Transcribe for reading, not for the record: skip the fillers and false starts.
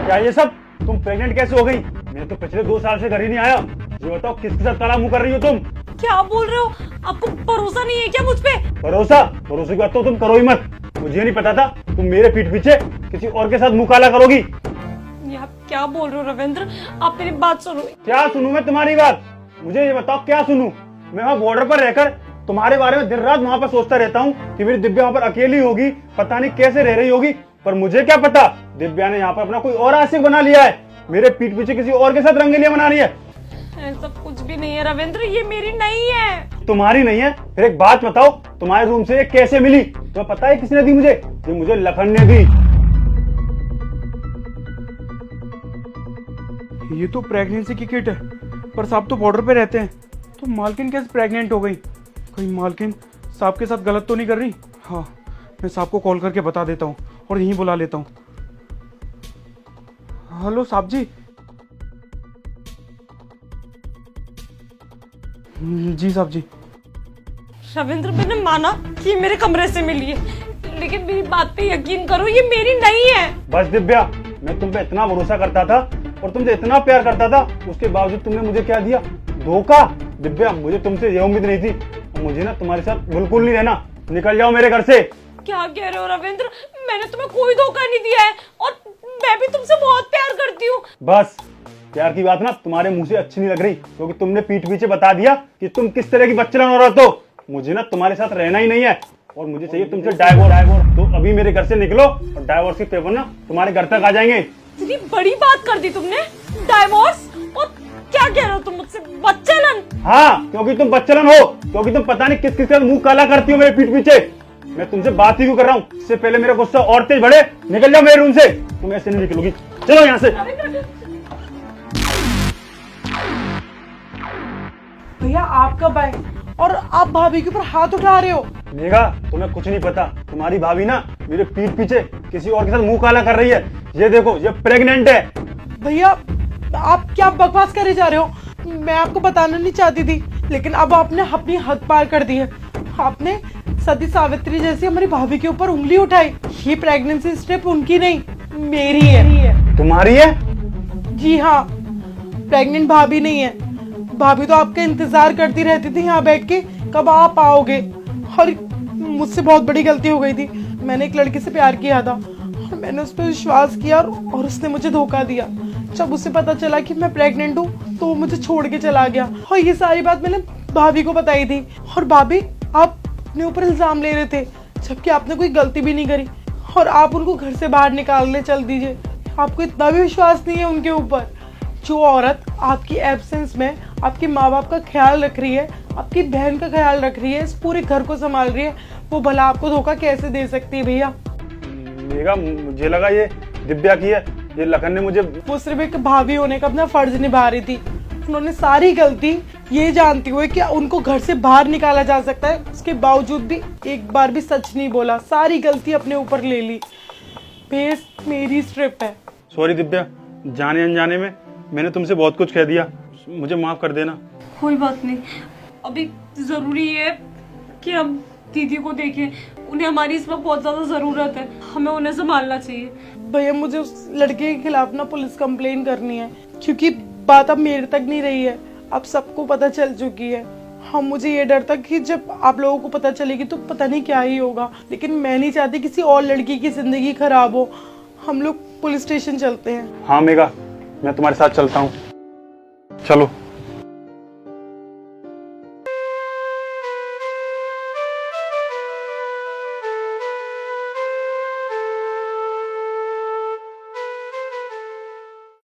क्या ये सब? तुम प्रेग्नेंट कैसे हो गई? मैं तो पिछले 2 साल से घर ही नहीं आया। ये बताओ किसके साथ काला मुंह कर रही हो तुम? क्या बोल रहे हो? आपको भरोसा नहीं है क्या मुझ पे? भरोसे की बात तो तुम करो ही मत। मुझे नहीं पता था तुम मेरे पीठ पीछे किसी और के साथ मुंह काला करोगी। ये आप क्या बोल रहे हो रविंद्र? आप मेरी बात सुनो। क्या सुनूं मैं तुम्हारी बात? मुझे ये बताओ क्या सुनूं? मैं वहाँ बॉर्डर पर रहकर तुम्हारे बारे में दिन रात वहाँ पर सोचता रहता हूँ कि मेरी दिव्या वहाँ पर अकेली होगी, पता नहीं कैसे रह रही होगी। पर मुझे क्या पता दिव्या ने यहाँ पर अपना कोई और आशिक बना लिया है, मेरे पीठ पीछे किसी और के साथ रंगेलियां बना रही है। ऐसा कुछ भी नहीं है रविंद्र, ये मेरी नहीं है। तुम्हारी नहीं है? फिर एक बात बताओ, तुम्हारे रूम से ये कैसे मिली? तुम्हें पता है किसने दी मुझे? ये मुझे लखन ने दी। ये तो प्रेगनेंसी की किट है, पर साहब तो बॉर्डर पे रहते हैं, तो मालकिन कैसे प्रेग्नेंट हो गई? कहीं मालकिन साहब के साथ गलत तो नहीं कर रही? हाँ, मैं साहब को कॉल करके बता देता हूँ और यहीं बुला लेता हूँ। हेलो साहब जी। जी साहब जी। रविंद्र, मैंने माना कि मेरे कमरे से मिली है, लेकिन मेरी बात पे यकीन करो, ये मेरी नहीं है। बस दिव्या, मैं तुम पे इतना भरोसा करता था और तुमसे इतना प्यार करता था, उसके बावजूद तुमने मुझे क्या दिया? धोखा। दिव्या, मुझे तुमसे ये उम्मीद नहीं थी। मुझे ना तुम्हारे साथ बिल्कुल नहीं रहना। निकल जाओ मेरे घर से। क्या कह रहे हो रविंद्र? मैंने तुम्हें कोई धोखा नहीं दिया है और मैं भी तुमसे बहुत प्यार करती हूँ। बस, प्यार की बात ना तुम्हारे मुंह से अच्छी नहीं लग रही, क्योंकि तुमने पीठ पीछे बता दिया कि तुम किस तरह की बच्चलन औरत हो। मुझे ना तुम्हारे साथ रहना ही नहीं है और मुझे चाहिए तुमसे डाइवोर्स। तो अभी मेरे घर से निकलो और डाइवोर्स के पेपर ना तुम्हारे घर तक आ जाएंगे। इतनी बड़ी बात कर दी तुमने, डाइवोर्स? और क्या कह रहे हो तुम मुझसे? बच्चलन? हाँ, क्योंकि तुम बच्चलन हो, क्योंकि तुम पता नहीं किस किस का मुंह काला करती हो मेरे पीठ पीछे। मैं तुमसे बात ही क्यों कर रहा हूँ? इससे पहले मेरा गुस्सा और तेज बढ़े। निकल जाओ मेरे रूम से। तुम ऐसे नहीं निकलोगी। चलो यहाँ से। भैया आप कब आए और आप भाभी के ऊपर हाथ उठा रहे हो? मेघा, तुम्हें कुछ नहीं पता। तुम्हारी भाभी ना मेरे पीठ पीछे किसी और के साथ मुंह काला कर रही है। ये देखो, ये प्रेग्नेंट है। भैया आप क्या बकवास करे जा रहे हो? मैं आपको बताना नहीं चाहती थी, लेकिन अब आपने अपनी हद पार कर दी है। आपने सती सावित्री जैसी हमारी भाभी के ऊपर उंगली उठाई। ये प्रेगनेंसी स्टेप उनकी नहीं, मेरी है। तुम्हारी है? जी हाँ, प्रेग्नेंट भाभी नहीं है। भाभी तो आपका इंतजार करती रहती थी यहाँ बैठ के, कब आप आओगे। और मुझसे बहुत बड़ी गलती हो गई थी। मैंने एक लड़के से प्यार किया था और मैंने उस पर विश्वास किया और उसने मुझे धोखा दिया। जब उसे पता चला कि मैं प्रेग्नेंट हूँ तो वो मुझे छोड़ के चला गया और ये सारी बात मैंने भाभी को बताई थी। और भाभी, आप अपने ऊपर इल्जाम ले रहे थे जबकि आपने कोई गलती भी नहीं करी और आप उनको घर से बाहर निकालने चल दीजिए। आपको इतना भी विश्वास नहीं है उनके ऊपर। जो औरत आपकी एब्सेंस में आपके माँ बाप का ख्याल रख रही है, आपकी बहन का ख्याल रख रही है, इस पूरे घर को संभाल रही है, वो भला आपको धोखा कैसे दे सकती है भैया? मेघा, मुझे लगा ये दिव्या की है। ये लखन ने मुझे। वो सिर्फ एक भाभी होने का अपना फर्ज निभा रही थी। उन्होंने सारी गलती ये जानती हुए कि उनको घर से बाहर निकाला जा सकता है, उसके बावजूद भी एक बार भी सच नहीं बोला। सारी गलती अपने ऊपर ले ली। बेस मेरी स्ट्रिप है। सॉरी दिव्या, जाने अनजाने में मैंने तुमसे बहुत कुछ कह दिया। मुझे माफ कर देना। कोई बात नहीं, अभी जरूरी है कि हम दीदी को देखें। उन्हें हमारी इस वक्त बहुत ज्यादा जरूरत है, हमें उन्हें संभालना चाहिए। भैया मुझे उस लड़के के खिलाफ ना पुलिस कंप्लेन करनी है, क्योंकि बात अब मेरे तक नहीं रही है, अब सबको पता चल चुकी है। हाँ, मुझे ये डर था कि जब आप लोगों को पता चलेगी तो पता नहीं क्या ही होगा, लेकिन मैं नहीं चाहती किसी और लड़की की जिंदगी खराब हो। हम लोग पुलिस स्टेशन चलते हैं। हाँ मेघा, मैं तुम्हारे साथ चलता हूँ। चलो।